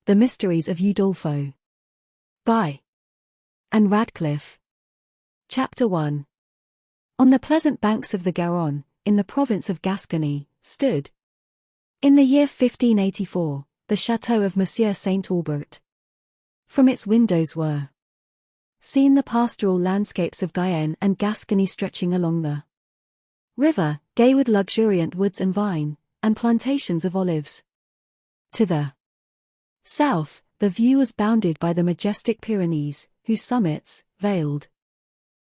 The Mysteries of Udolpho. By Anne Radcliffe. Chapter 1. On the pleasant banks of the Garonne, in the province of Gascony, stood, in the year 1584, the château of Monsieur Saint Aubert. From its windows were seen the pastoral landscapes of Guyenne and Gascony stretching along the river, gay with luxuriant woods and vine, and plantations of olives. To the south, the view was bounded by the majestic Pyrenees, whose summits, veiled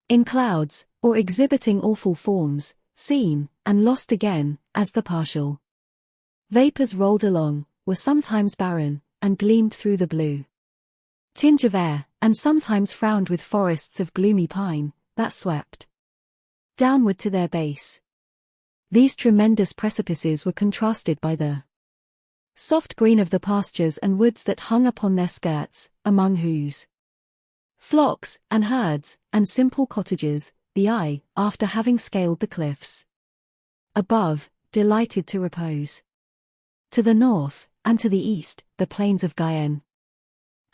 in clouds, or exhibiting awful forms, seen, and lost again, as the partial vapors rolled along, were sometimes barren, and gleamed through the blue tinge of air, and sometimes frowned with forests of gloomy pine, that swept downward to their base. These tremendous precipices were contrasted by the soft green of the pastures and woods that hung upon their skirts, among whose flocks, and herds, and simple cottages, the eye, after having scaled the cliffs above, delighted to repose. To the north, and to the east, the plains of Guyenne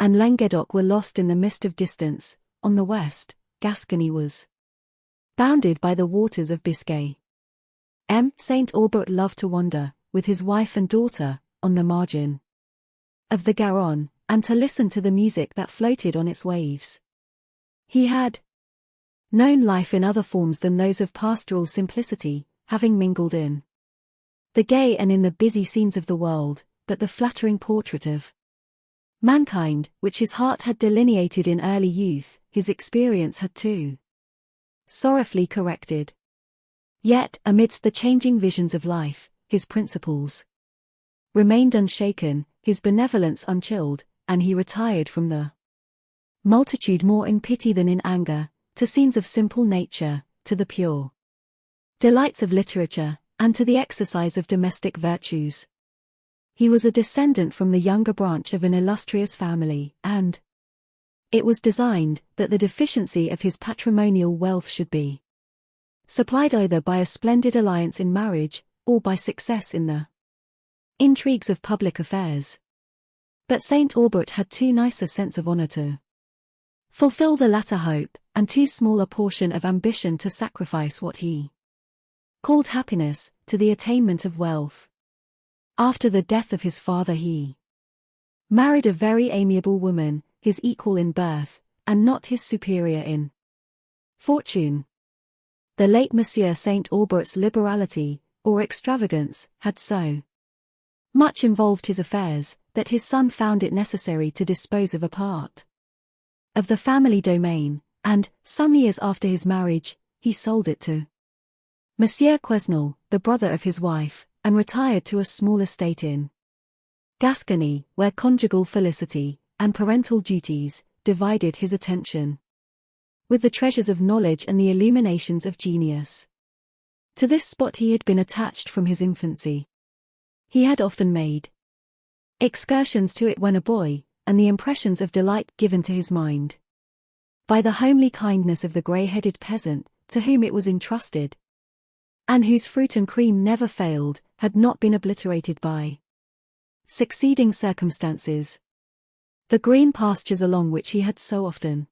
and Languedoc were lost in the mist of distance. On the west, Gascony was bounded by the waters of Biscay. Saint Aubert loved to wander, with his wife and daughter, on the margin of the Garonne, and to listen to the music that floated on its waves. He had known life in other forms than those of pastoral simplicity, having mingled in the gay and in the busy scenes of the world, but the flattering portrait of mankind, which his heart had delineated in early youth, his experience had too sorrowfully corrected. Yet, amidst the changing visions of life, his principles remained unshaken, his benevolence unchilled, and he retired from the multitude more in pity than in anger, to scenes of simple nature, to the pure delights of literature, and to the exercise of domestic virtues. He was a descendant from the younger branch of an illustrious family, and it was designed that the deficiency of his patrimonial wealth should be supplied either by a splendid alliance in marriage, or by success in the intrigues of public affairs. But Saint Aubert had too nice a sense of honor to fulfill the latter hope, and too small a portion of ambition to sacrifice what he called happiness, to the attainment of wealth. After the death of his father he married a very amiable woman, his equal in birth, and not his superior in fortune. The late Monsieur Saint Aubert's liberality, or extravagance, had so much involved his affairs, that his son found it necessary to dispose of a part of the family domain, and, some years after his marriage, he sold it to Monsieur Quesnel, the brother of his wife, and retired to a small estate in Gascony, where conjugal felicity, and parental duties, divided his attention with the treasures of knowledge and the illuminations of genius. To this spot he had been attached from his infancy. He had often made excursions to it when a boy, and the impressions of delight given to his mind by the homely kindness of the grey-headed peasant, to whom it was entrusted, and whose fruit and cream never failed, had not been obliterated by succeeding circumstances. The green pastures along which he had so often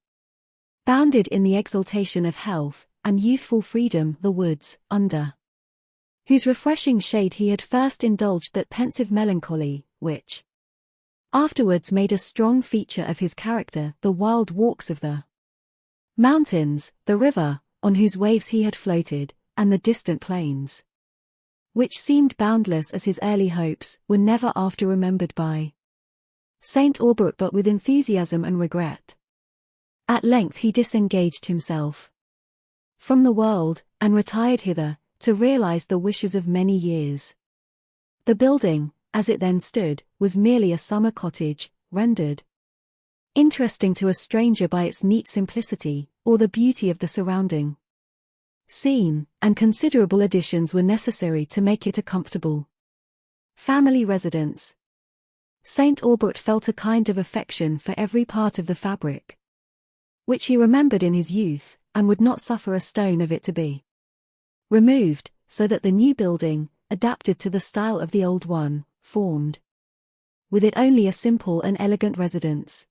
bounded in the exultation of health, and youthful freedom, the woods, under whose refreshing shade he had first indulged that pensive melancholy, which afterwards made a strong feature of his character, the wild walks of the mountains, the river, on whose waves he had floated, and the distant plains, which seemed boundless as his early hopes, were never after remembered by Saint Aubert but with enthusiasm and regret. At length he disengaged himself from the world, and retired hither, to realize the wishes of many years. The building, as it then stood, was merely a summer cottage, rendered interesting to a stranger by its neat simplicity, or the beauty of the surrounding scene, and considerable additions were necessary to make it a comfortable family residence. Saint Aubert felt a kind of affection for every part of the fabric, which he remembered in his youth, and would not suffer a stone of it to be removed, so that the new building, adapted to the style of the old one, formed with it only a simple and elegant residence.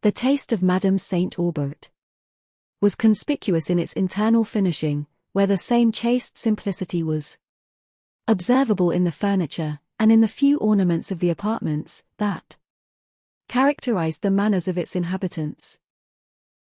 The taste of Madame Saint Aubert was conspicuous in its internal finishing, where the same chaste simplicity was observable in the furniture, and in the few ornaments of the apartments that characterized the manners of its inhabitants.